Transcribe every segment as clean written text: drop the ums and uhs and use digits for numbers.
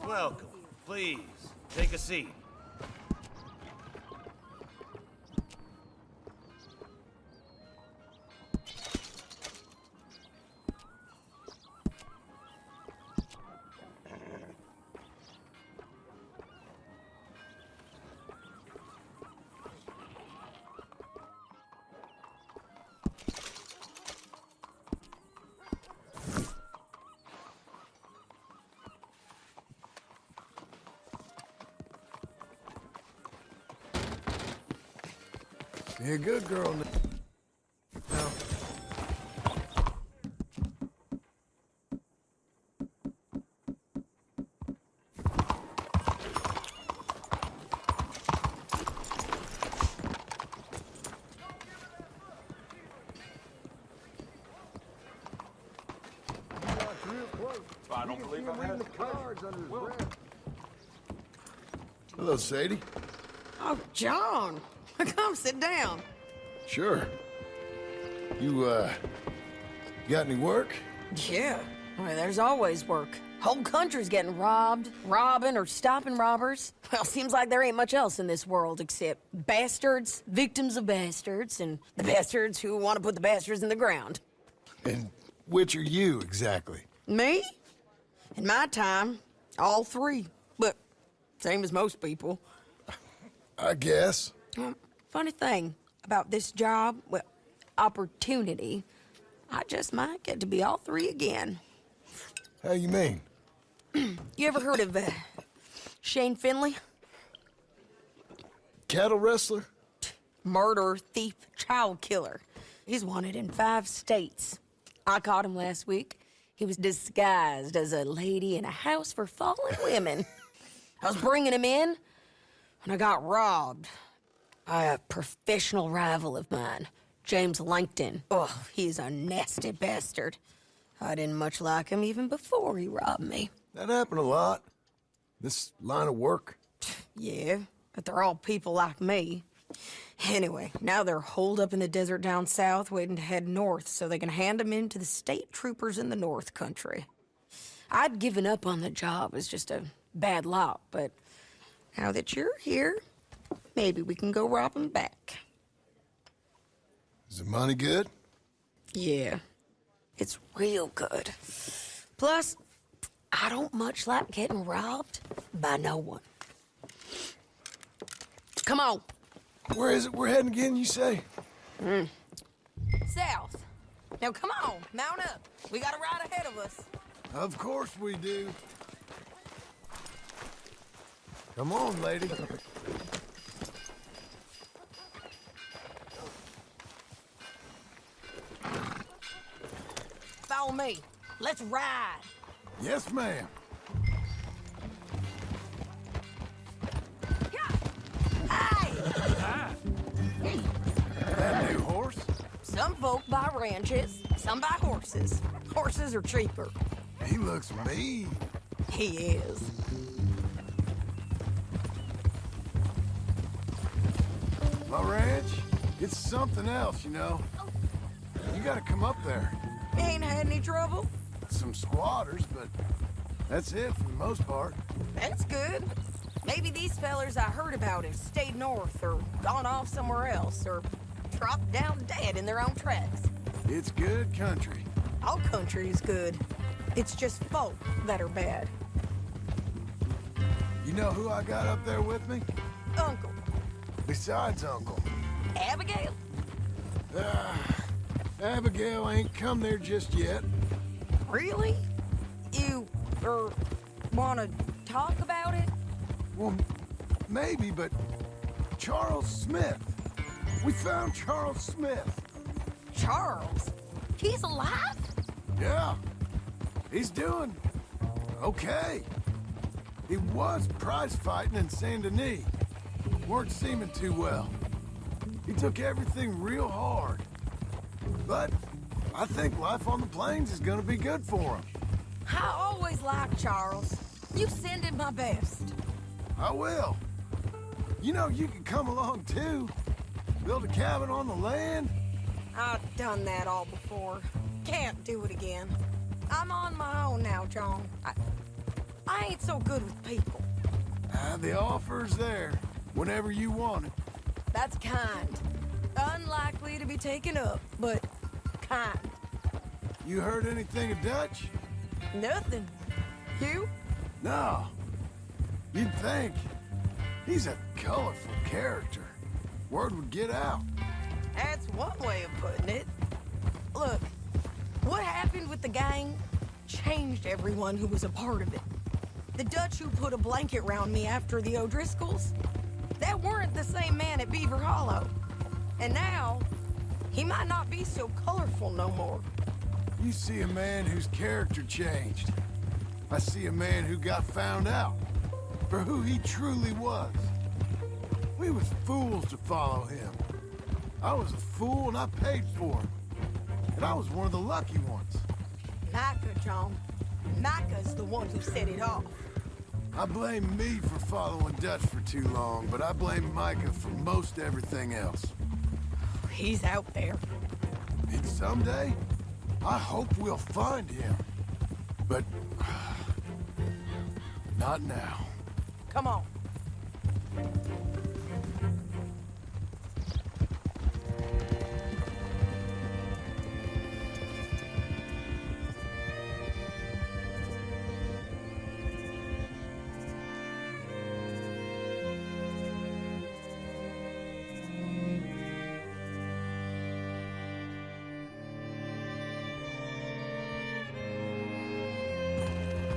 Welcome. Please, take a seat. You're a good girl now. I don't believe I have the cards under his breath. Hello, Sadie. Oh, John. Come sit down. Sure. You, got any work? Yeah. Well, there's always work. Whole country's getting robbed, robbing, or stopping robbers. Well, seems like there ain't much else in this world except bastards, victims of bastards, and the bastards who want to put the bastards in the ground. And which are you, exactly? Me? In my time, all three. But same as most people. I guess. Funny thing about this job, well, opportunity, I just might get to be all three again. How you mean? You ever heard of Shane Finley? Cattle wrestler? Murderer, thief, child killer. He's wanted in 5 states. I caught him last week. He was disguised as a lady in a house for fallen women. I was bringing him in, and I got robbed by a professional rival of mine, James Langton. Oh, he's a nasty bastard. I didn't much like him even before he robbed me. That happened a lot. This line of work. Yeah, but they're all people like me. Anyway, now they're holed up in the desert down south waiting to head north so they can hand them in to the state troopers in the north country. I'd given up on the job as just a bad lot, but now that you're here, maybe we can go rob them back. Is the money good? Yeah, it's real good. Plus, I don't much like getting robbed by no one. Come on. Where is it we're heading again, you say? South. Now come on, mount up. We got a ride ahead of us. Of course we do. Come on, lady. Follow me. Let's ride. Yes, ma'am. Hey! That new horse? Some folk buy ranches, some buy horses. Horses are cheaper. He looks mean. He is. My ranch, it's something else, you know. You gotta come up there. Ain't had any trouble? Some squatters, but that's it for the most part. That's good. Maybe these fellers I heard about have stayed north or gone off somewhere else or dropped down dead in their own tracks. It's good country. All country is good. It's just folk that are bad. You know who I got up there with me? Uncle. Besides Uncle. Abigail? Abigail ain't come there just yet. Really? You, wanna talk about it? Well, maybe, but Charles Smith. We found Charles Smith. Charles? He's alive? Yeah. He's doing okay. He was prize fighting in Saint Denis. Weren't seeming too well. He took everything real hard. But I think life on the plains is gonna be good for him. I always liked Charles. You send him my best. I will. You know, you can come along too. Build a cabin on the land. I've done that all before. Can't do it again. I'm on my own now, John. I ain't so good with people. The offer's there, whenever you want it. That's kind. Unlikely to be taken up, but kind. You heard anything of Dutch? Nothing. You? No. You'd think. He's a colorful character. Word would get out. That's one way of putting it. Look, what happened with the gang changed everyone who was a part of it. The Dutch who put a blanket round me after the O'Driscolls, that weren't the same man at Beaver Hollow. And now, he might not be so colorful no more. You see a man whose character changed. I see a man who got found out for who he truly was. We was fools to follow him. I was a fool and I paid for him. And I was one of the lucky ones. Micah, John. Micah's the one who set it off. I blame me for following Dutch for too long, but I blame Micah for most everything else. He's out there. And someday, I hope we'll find him. But not now. Come on.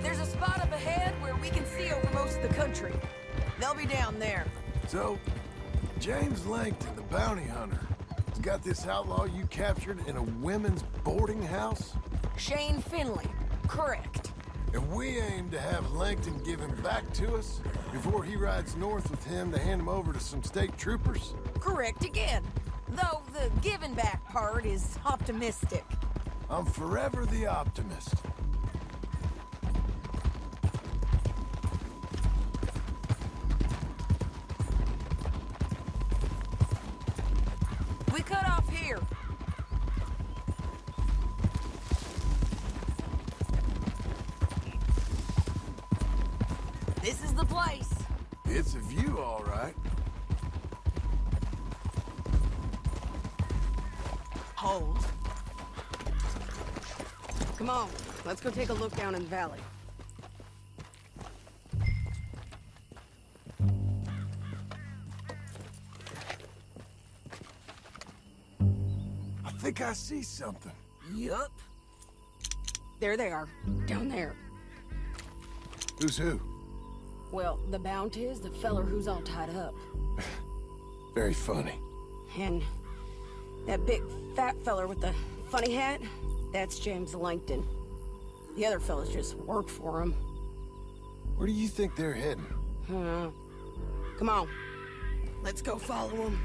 There's a spot up ahead where we can see over most of the country. They'll be down there. So, James Langton, the bounty hunter, has got this outlaw you captured in a women's boarding house? Shane Finley. Correct. And we aim to have Langton give him back to us before he rides north with him to hand him over to some state troopers? Correct again. Though the giving back part is optimistic. I'm forever the optimist. We cut off here. This is the place. It's a view, all right. Hold. Come on, let's go take a look down in the valley. I think I see something. Yup. There they are, down there. Who's who? Well, the Bounty is the feller who's all tied up. Very funny. And that big fat feller with the funny hat, that's James Langton. The other fellas just work for him. Where do you think they're heading? Come on, let's go follow him.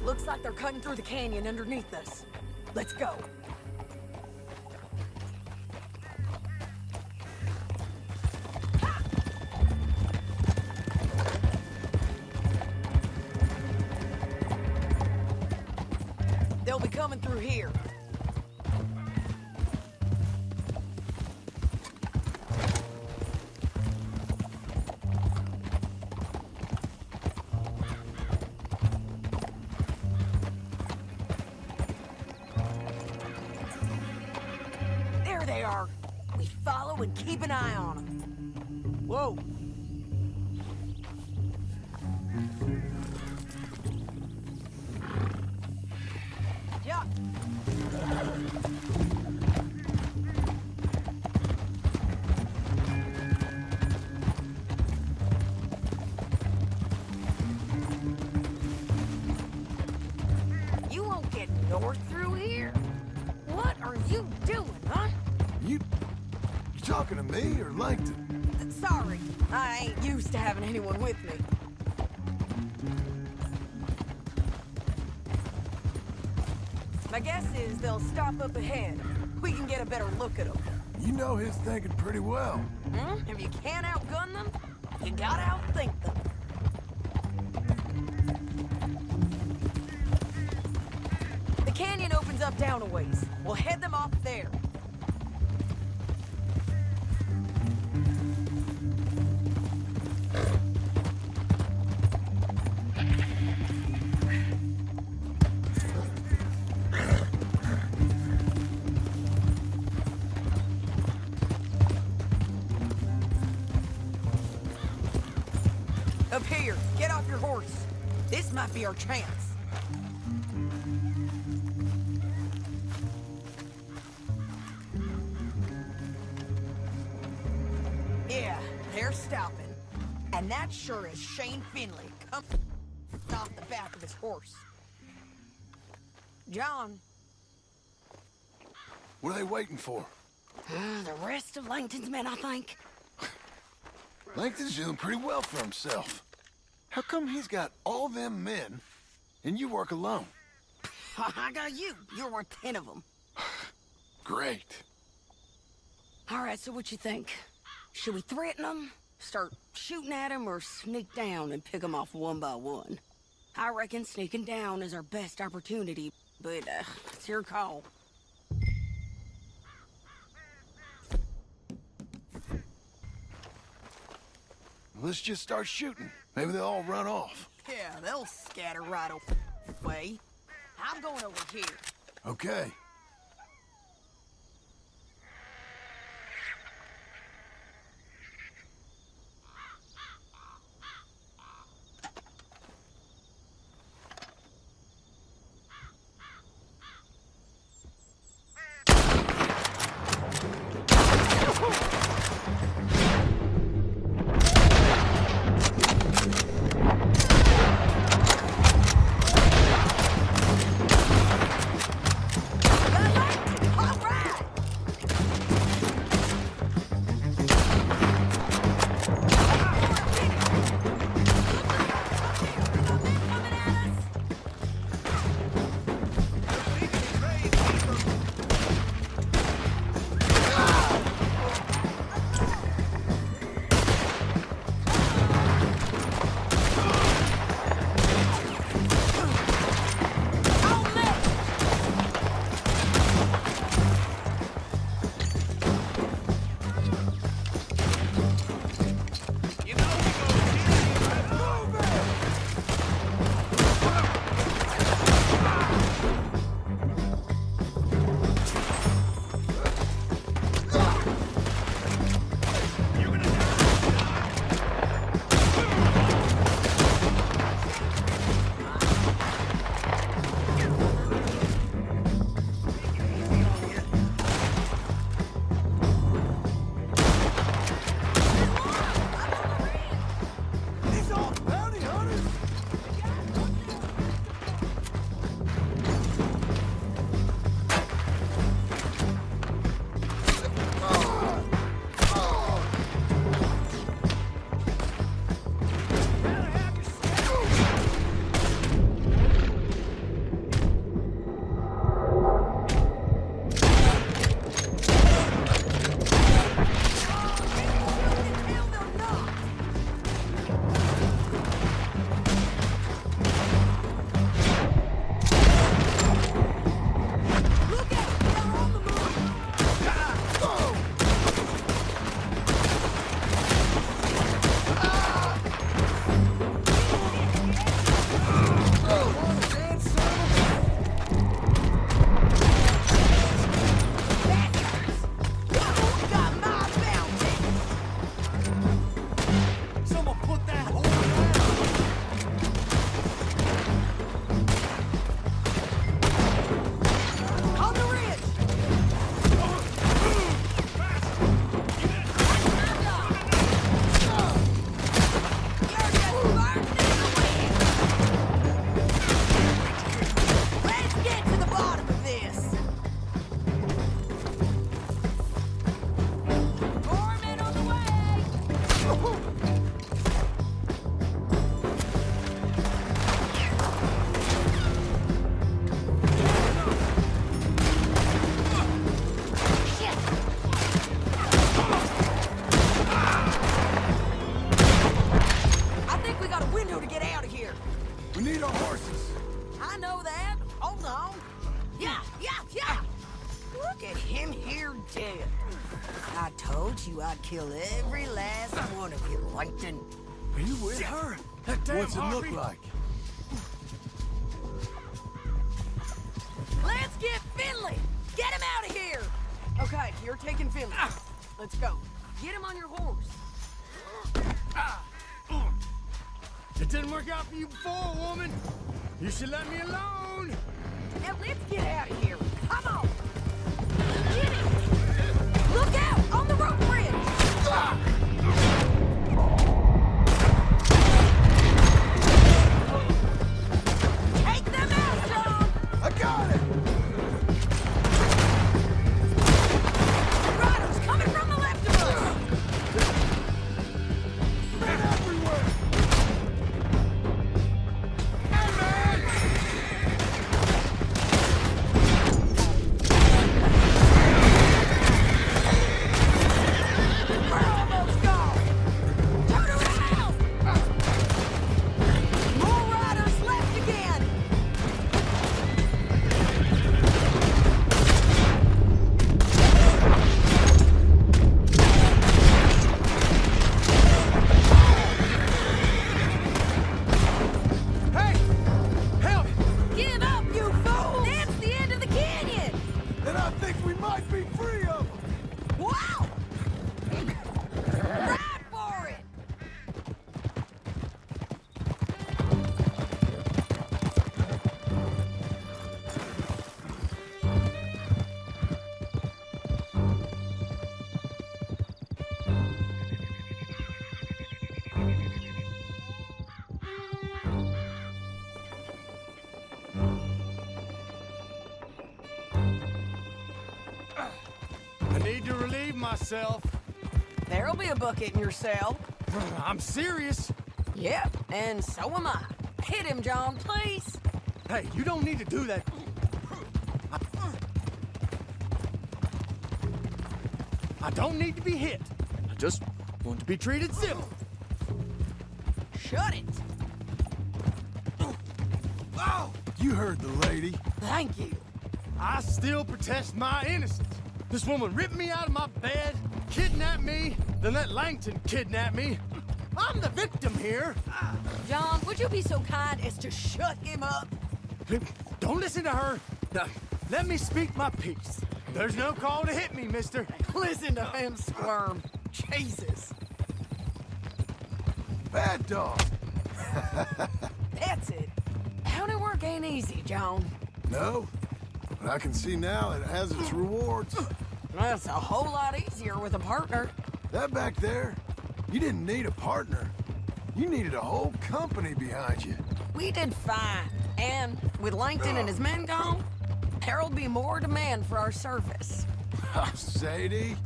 Looks like they're cutting through the canyon underneath us. Let's go. They'll be coming through here. There they are. We follow and keep an eye on them. Whoa. Yeah. You won't get north through here? What are you doing, huh? You talking to me or Langton? Sorry, I ain't used to having anyone with me. My guess is they'll stop up ahead. We can get a better look at them. You know his thinking pretty well. If you can't outgun them, you gotta outthink them. The canyon opens up down a ways. We'll head them off there. Up here, get off your horse. This might be our chance. Yeah, they're stopping. And that sure is Shane Finley coming off the back of his horse. John. What are they waiting for? The rest of Langton's men, I think. Langton's doing pretty well for himself. How come he's got all them men, and you work alone? I got you. You're worth 10 of them. Great. All right, so what you think? Should we threaten them, start shooting at them, or sneak down and pick them off one by one? I reckon sneaking down is our best opportunity, but it's your call. Let's just start shooting. Maybe they'll all run off. Yeah, they'll scatter right away. I'm going over here. Okay. dead. I told you I'd kill every last one of you, Langton. Are you with her? What's it look like? Let's get Finley! Get him out of here! Okay, you're taking Finley. Let's go. Get him on your horse. It didn't work out for you before, woman. You should let me alone. Now let's get out of here. Come on! Get him! Look out! On the rope bridge! Take them out, John! I got it! Riders coming from the left of us! Men everywhere! We're almost gone! Turn around! More riders left again! Hey! Help! Give up, you fool! That's the end of the canyon! And I think we might be free of them! Wow! Ride for it! I need to relieve myself. There'll be a bucket in your cell. I'm serious. Yep, and so am I. Hit him, John, please. Hey, you don't need to do that. I don't need to be hit. I just want to be treated civil. Shut it. You heard the lady. Thank you. I still protest my innocence. This woman ripped me out of my bed, kidnapped me, then let Langton kidnap me. I'm the victim here. John, would you be so kind as to shut him up? Don't listen to her. Now, let me speak my piece. There's no call to hit me, mister. Listen to him squirm. Jesus. Bad dog. That's it. County work ain't easy, John. No, but I can see now it has its rewards. That's a whole lot easier with a partner. That back there, you didn't need a partner. You needed a whole company behind you. We did fine. And with Langton and his men gone, there'll be more demand for our service. Sadie,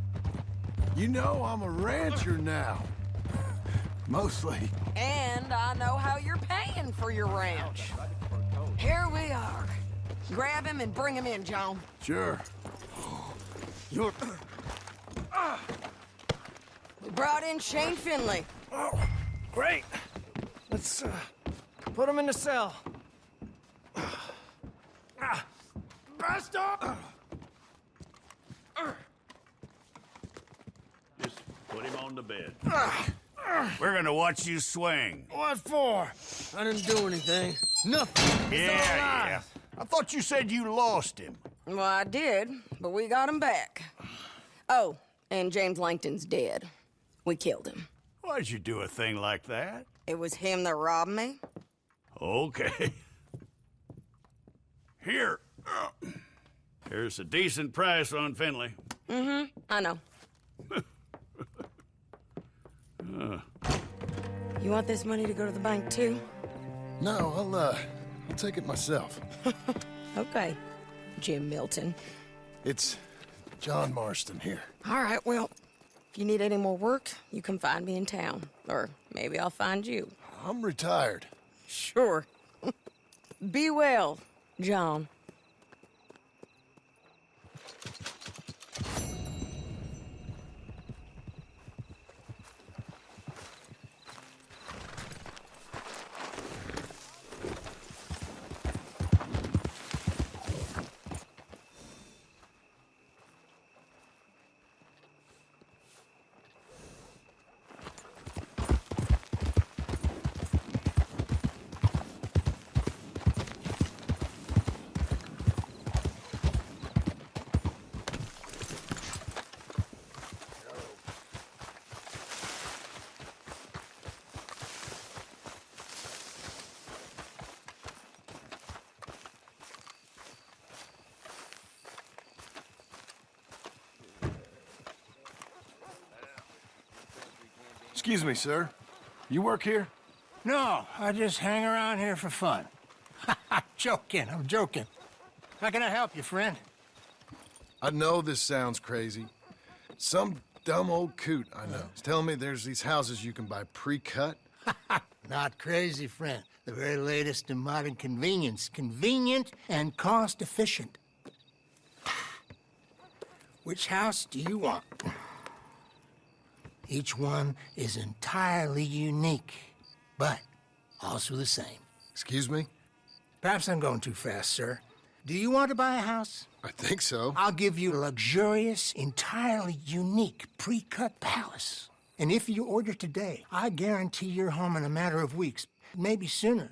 you know I'm a rancher now. Mostly. And I know how you're paying for your ranch. Here we are. Grab him and bring him in, John. Sure. You're... We brought in Shane Finley. Oh, great. Let's, put him in the cell. Marston! Just put him on the bed. We're gonna watch you swing. What for? I didn't do anything. Nothing. It's all lies. I thought you said you lost him. Well, I did, but we got him back. Oh, and James Langton's dead. We killed him. Why'd you do a thing like that? It was him that robbed me. Okay. Here. Here's a decent price on Finley. I know. You want this money to go to the bank, too? No, I'll take it myself. Okay, Jim Milton. It's John Marston here. All right, well, if you need any more work, you can find me in town. Or maybe I'll find you. I'm retired. Sure. Be well, John. Excuse me, sir. You work here? No, I just hang around here for fun. I'm joking. How can I help you, friend? I know this sounds crazy. Some dumb old coot I know is telling me there's these houses you can buy pre-cut. Not crazy, friend. The very latest in modern convenience. Convenient and cost-efficient. Which house do you want? Each one is entirely unique, but also the same. Excuse me? Perhaps I'm going too fast, sir. Do you want to buy a house? I think so. I'll give you a luxurious, entirely unique pre-cut palace. And if you order today, I guarantee you're home in a matter of weeks, maybe sooner.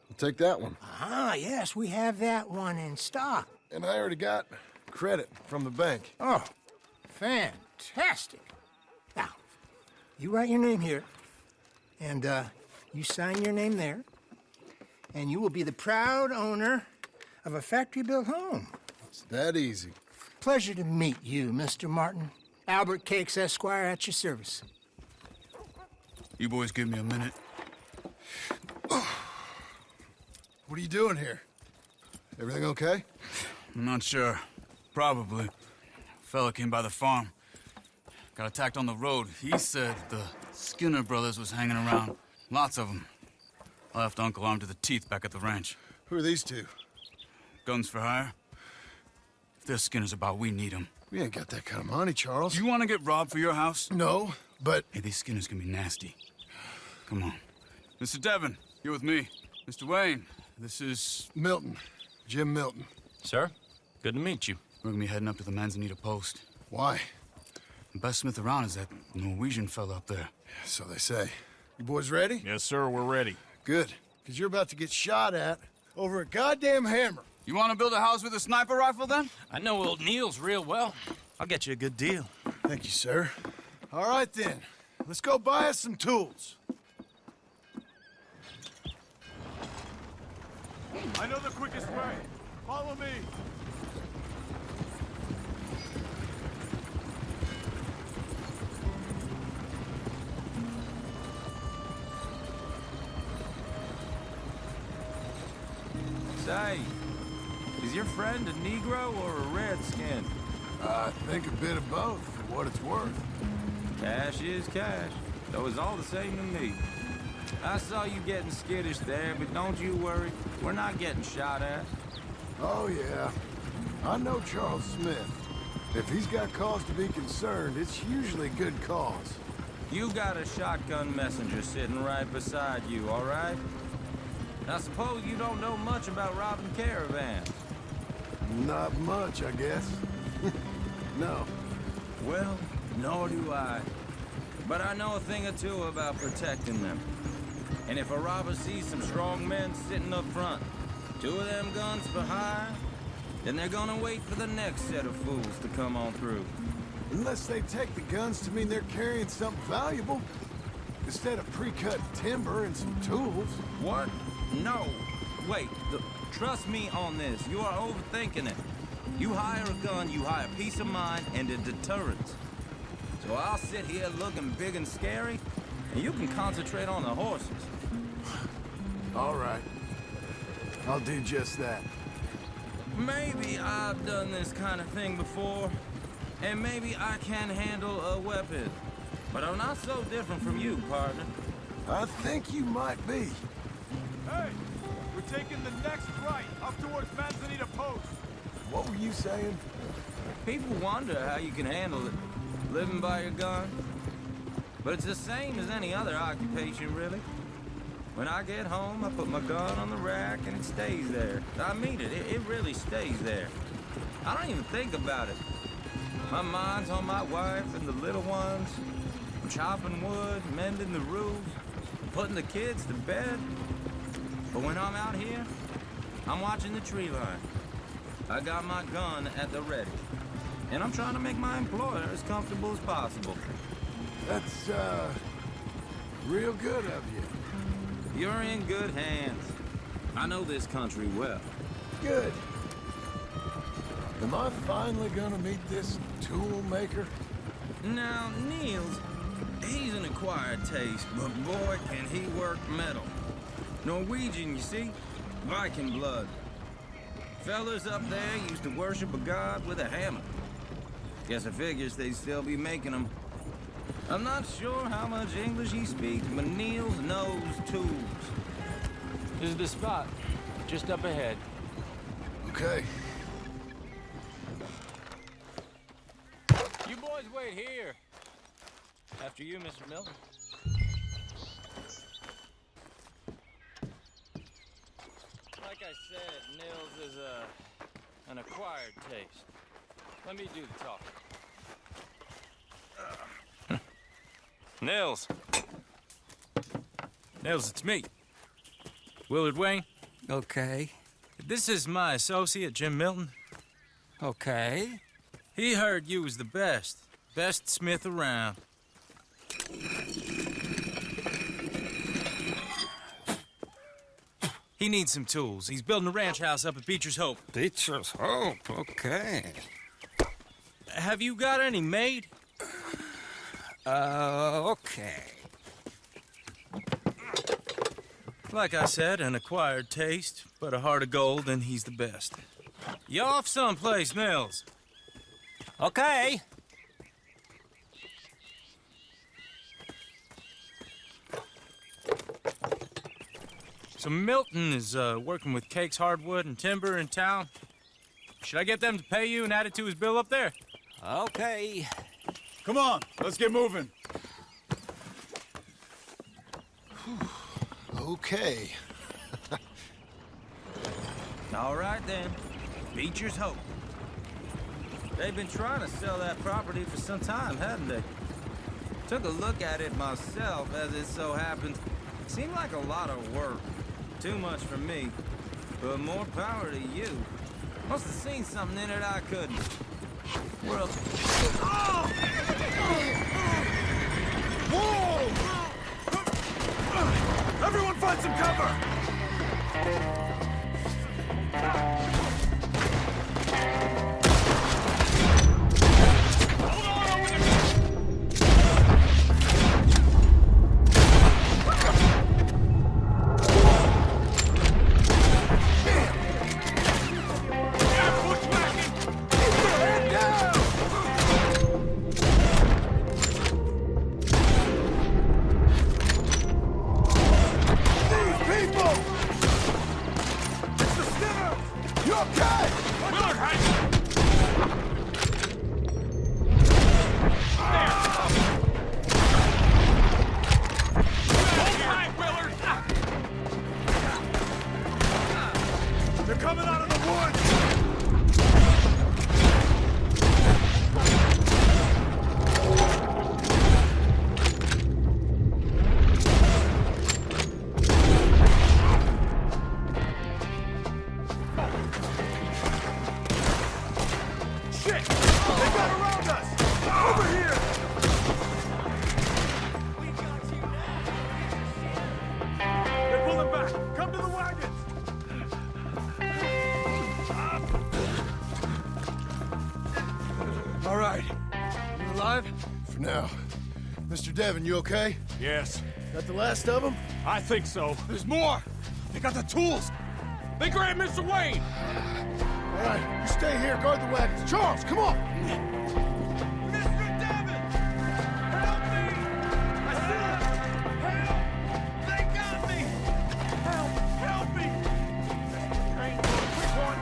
I'll take that one. Ah, yes, we have that one in stock. And I already got credit from the bank. Oh, fantastic. Now, you write your name here, and you sign your name there, and you will be the proud owner of a factory-built home. It's that easy. Pleasure to meet you, Mr. Martin. Albert Cakes, Esquire, at your service. You boys give me a minute. What are you doing here? Everything okay? I'm not sure. Probably. Fella came by the farm. Got attacked on the road. He said the Skinner brothers was hanging around. Lots of them. I left Uncle armed to the teeth back at the ranch. Who are these two? Guns for hire? If there's Skinner's about, we need them. We ain't got that kind of money, Charles. Do you want to get robbed for your house? No, but... Hey, these Skinners can be nasty. Come on. Mr. Devon, you're with me. Mr. Wayne, this is... Milton. Jim Milton. Sir, good to meet you. We're gonna be heading up to the Manzanita post. Why? The best smith around is that Norwegian fella up there. So they say. You boys ready? Yes, sir, we're ready. Good. Because you're about to get shot at over a goddamn hammer. You want to build a house with a sniper rifle, then? I know old Neil's real well. I'll get you a good deal. Thank you, sir. All right, then. Let's go buy us some tools. I know the quickest way. Follow me. Say, is your friend a Negro or a Redskin? I think a bit of both, for what it's worth. Cash is cash, though it's all the same to me. I saw you getting skittish there, but don't you worry. We're not getting shot at. Oh, yeah. I know Charles Smith. If he's got cause to be concerned, it's usually good cause. You got a shotgun messenger sitting right beside you, all right? I suppose you don't know much about robbing caravans. Not much, I guess. No. Well, nor do I. But I know a thing or two about protecting them. And if a robber sees some strong men sitting up front, 2 of them guns for hire, then they're gonna wait for the next set of fools to come on through. Unless they take the guns to mean they're carrying something valuable. Instead of pre-cut timber and some tools. What? No. Wait, trust me on this. You are overthinking it. You hire a gun, you hire peace of mind and a deterrence. So I'll sit here looking big and scary, and you can concentrate on the horses. All right. I'll do just that. Maybe I've done this kind of thing before, and maybe I can handle a weapon. But I'm not so different from you, partner. I think you might be. Hey, we're taking the next right up towards Manzanita Post. What were you saying? People wonder how you can handle it, living by your gun. But it's the same as any other occupation, really. When I get home, I put my gun on the rack and it stays there. I mean it, it really stays there. I don't even think about it. My mind's on my wife and the little ones. I'm chopping wood, mending the roof, putting the kids to bed. But when I'm out here, I'm watching the tree line. I got my gun at the ready. And I'm trying to make my employer as comfortable as possible. That's, real good of you. You're in good hands. I know this country well. Good. Am I finally gonna meet this tool maker? Now, Niels, He's an acquired taste, but boy, can he work metal. Norwegian, you see? Viking blood. Fellas up there used to worship a god with a hammer. Guess I figures they'd still be making them. I'm not sure how much English he speaks, but Niels knows tools. This is the spot, just up ahead. Okay. You boys wait here. After you, Mr. Milton. Like I said, Nils is an acquired taste. Let me do the talking. Nils. Nils, it's me. Willard Wayne. Okay. This is my associate, Jim Milton. Okay. He heard you was the best smith around. He needs some tools. He's building a ranch house up at Beecher's Hope. Beecher's Hope, okay. Have you got any made? Okay. Like I said, an acquired taste, but a heart of gold, and he's the best. You off someplace, Mills? Okay. So Milton is working with Cake's Hardwood and Timber in town. Should I get them to pay you and add it to his bill up there? Okay. Come on, let's get moving. Okay. All right, then. Beecher's Hope. They've been trying to sell that property for some time, haven't they? Took a look at it myself, as it so happens. Seemed like a lot of work. Too much for me. But more power to you. Must have seen something in it I couldn't. Well... Whoa! Everyone find some cover! Mr. Devon, you okay? Yes. That the last of them? I think so. There's more! They got the tools! They grabbed Mr. Wayne! All right, you stay here, guard the wagons. Charles, come on! Mr. Devon! Help me! I said, help! They got me! Help! Help me! Train, quick one!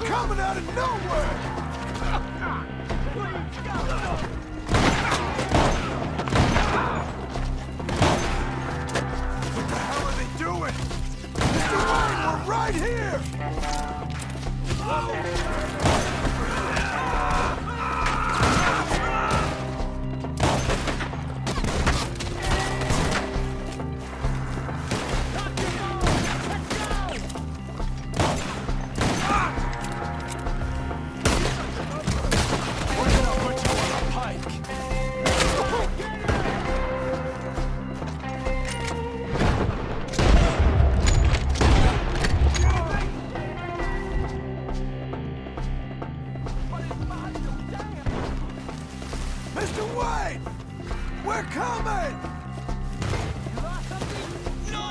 coming out of nowhere! What the hell are they doing? Mr. Wayne, we're right here! Mr. Wayne! We're coming! No!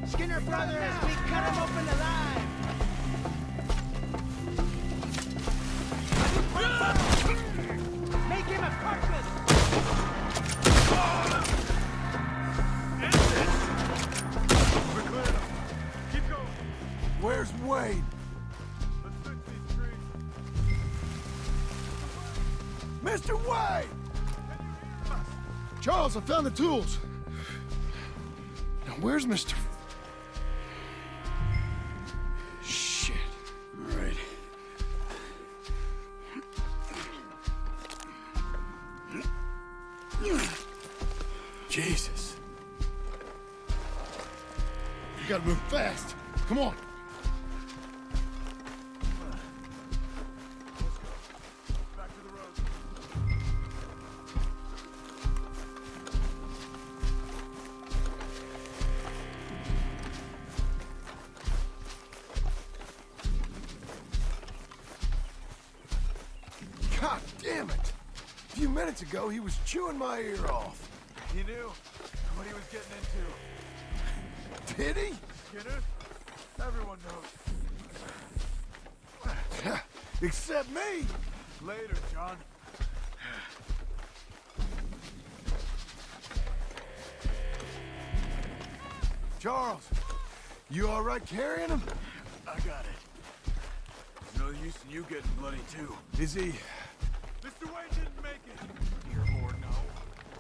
Skinner brothers, we cut him open alive. Make him a carcass. We're clear enough. Keep going. Where's Wayne? Let's fix these trees. Mr. Wayne! Charles, I found the tools. Now, where's Mr. Shit. All right. Jesus. You gotta move fast. Come on. Back to the road. God damn it. A few minutes ago, he was chewing my ear off. He knew what he was getting into. Did he? Skinner? Everyone knows. Except me. Later, John. Charles, you all right carrying him? I got it. There's no use in you getting bloody, too. Is he? Mr. Wayne didn't make it. Here or no.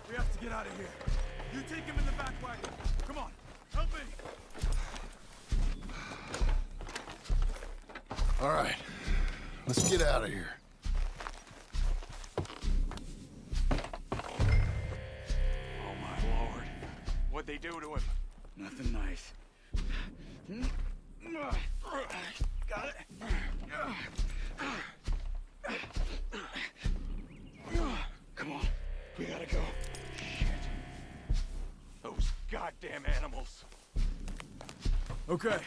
We have to get out of here. You take him in the back wagon. Come on, help me. All right. Let's get out of here. Oh, my lord. What'd they do to him? Nothing nice. Got it. Come on. We gotta go. Those goddamn animals. Okay.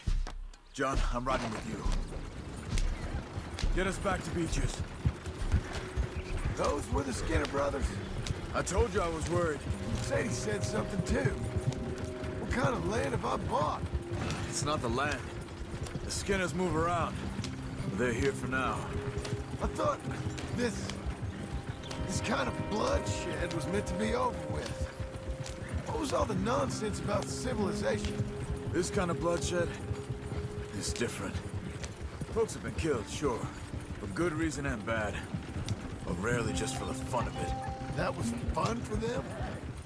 John, I'm riding with you. Get us back to Beaches. Those were the Skinner brothers. I told you I was worried. Sadie said something too. What kind of land have I bought? It's not the land. The Skinners move around. They're here for now. I thought this kind of bloodshed was meant to be over with. What was all the nonsense about civilization? This kind of bloodshed is different. Folks have been killed, sure. For good reason and bad. But rarely just for the fun of it. That was fun for them?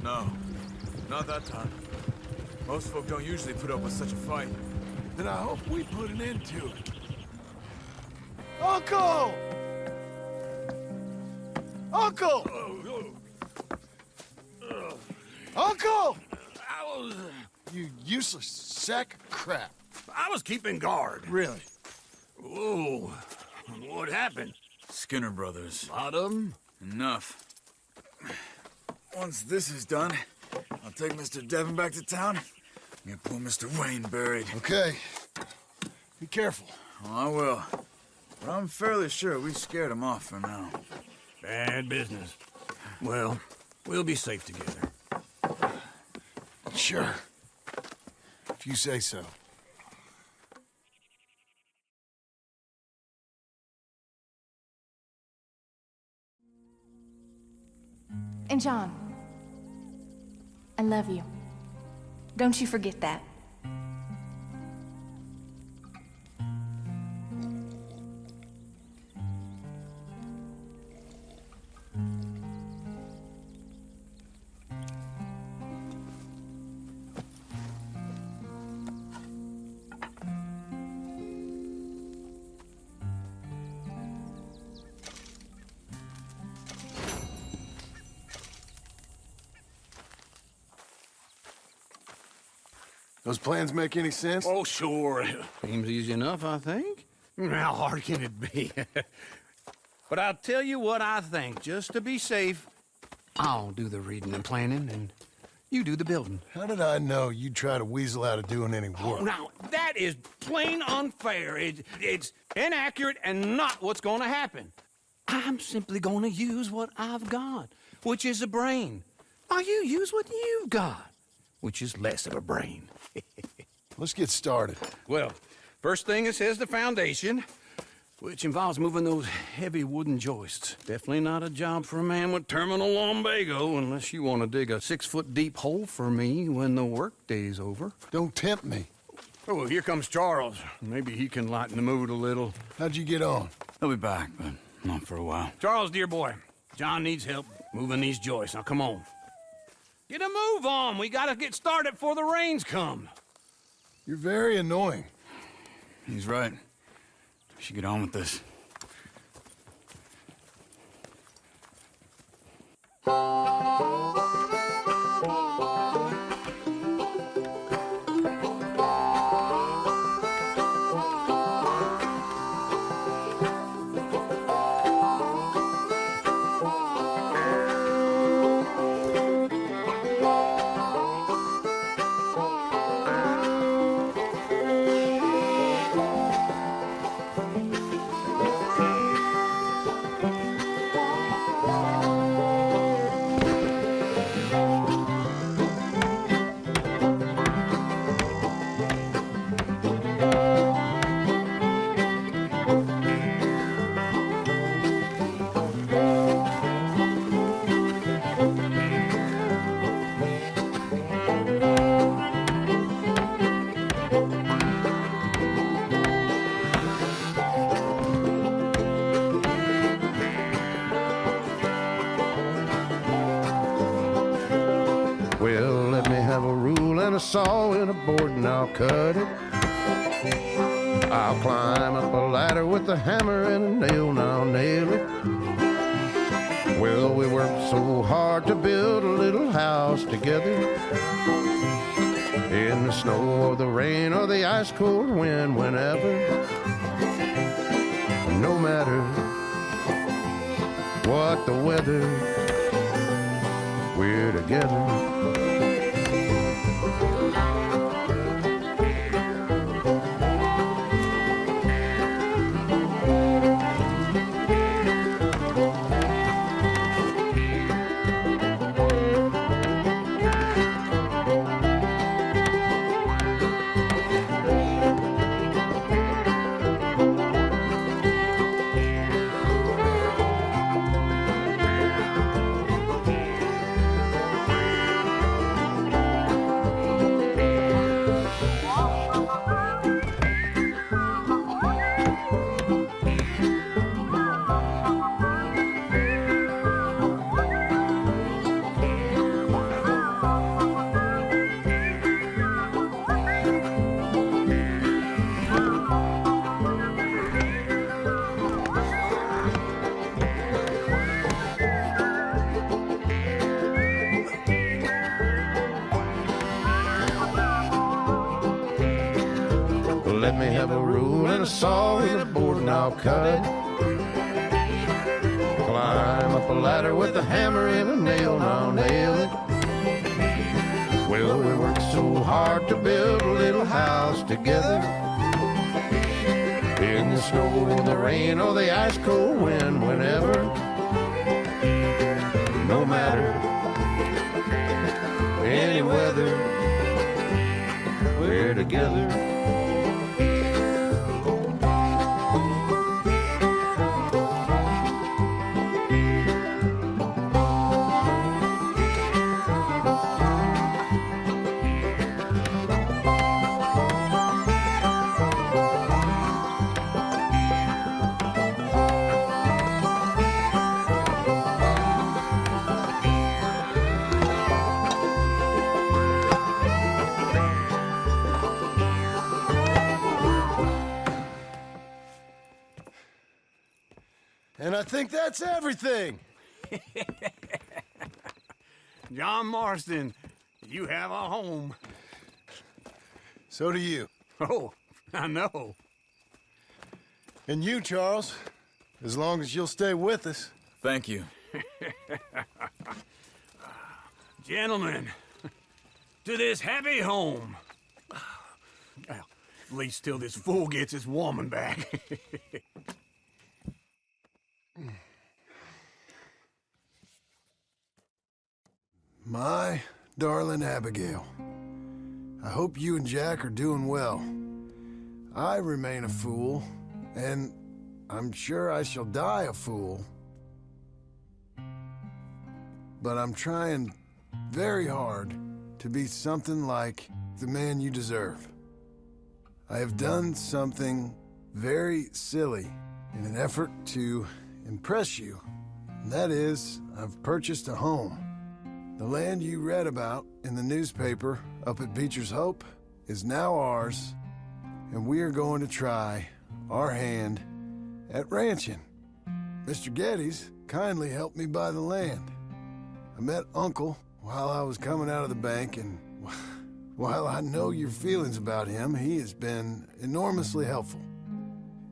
No, not that time. Most folk don't usually put up with such a fight. Then I hope we put an end to it. Uncle! Uncle! Uncle! You useless sack of crap. I was keeping guard. Really? Whoa. What happened? Skinner brothers. Lot of them? Enough. Once this is done, I'll take Mr. Devon back to town and get poor Mr. Wayne buried. Okay. Be careful. Oh, I will. But I'm fairly sure we scared him off for now. Bad business. Well, we'll be safe together. Sure. If you say so. And John, I love you. Don't you forget that. Those plans make any sense? Oh, sure. Seems easy enough, I think. How hard can it be? But I'll tell you what I think, just to be safe. I'll do the reading and planning, and you do the building. How did I know you'd try to weasel out of doing any work? Now, that is plain unfair. It's inaccurate and not what's going to happen. I'm simply going to use what I've got, which is a brain. Now, you use what you've got, which is less of a brain. Let's get started. Well, first thing it says the foundation, which involves moving those heavy wooden joists. Definitely not a job for a man with terminal lumbago unless you want to dig a 6-foot deep hole for me when the workday's over. Don't tempt me. Oh, here comes Charles. Maybe he can lighten the mood a little. How'd you get on? He'll be back, but not for a while. Charles, dear boy, John needs help moving these joists. Now, come on. Get a move on. We gotta get started before the rains come. You're very annoying. He's right. We should get on with this. Well, let me have a rule and a saw and a board and I'll cut it. I'll climb up a ladder with a hammer and a nail and I'll nail it. Well, we worked so hard to build a little house together. In the snow or the rain or the ice cold wind, whenever. No matter what the weather, we're together. Let me have a rule and a saw and a board and I'll cut it. Climb up a ladder with a hammer and a nail and I'll nail it. Well, we worked so hard to build a little house together. In the snow or the rain or the ice cold wind, whenever. No matter any weather, we're together. And I think that's everything. John Marston, you have a home. So do you. Oh, I know. And you, Charles, as long as you'll stay with us. Thank you. Gentlemen, to this happy home. Well, at least till this fool gets his woman back. My darling Abigail, I hope you and Jack are doing well. I remain a fool, and I'm sure I shall die a fool. But I'm trying very hard to be something like the man you deserve. I have done something very silly in an effort to impress you. And that is, I've purchased a home. The land you read about in the newspaper up at Beecher's Hope is now ours, and we are going to try our hand at ranching. Mr. Geddes kindly helped me buy the land. I met Uncle while I was coming out of the bank, and while I know your feelings about him, he has been enormously helpful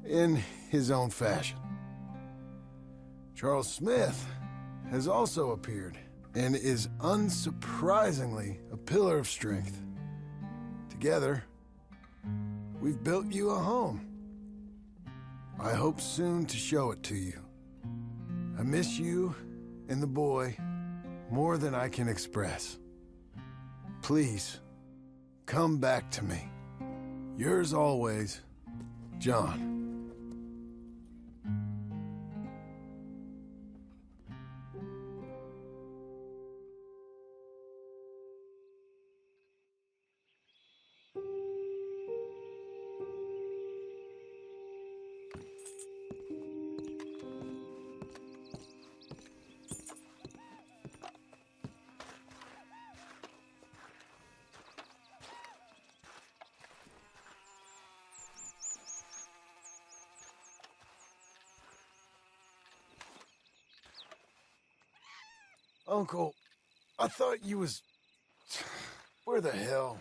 in his own fashion. Charles Smith has also appeared and is unsurprisingly a pillar of strength. Together, we've built you a home. I hope soon to show it to you. I miss you and the boy more than I can express. Please, come back to me. Yours always, John. Uncle, I thought you was... Where the hell?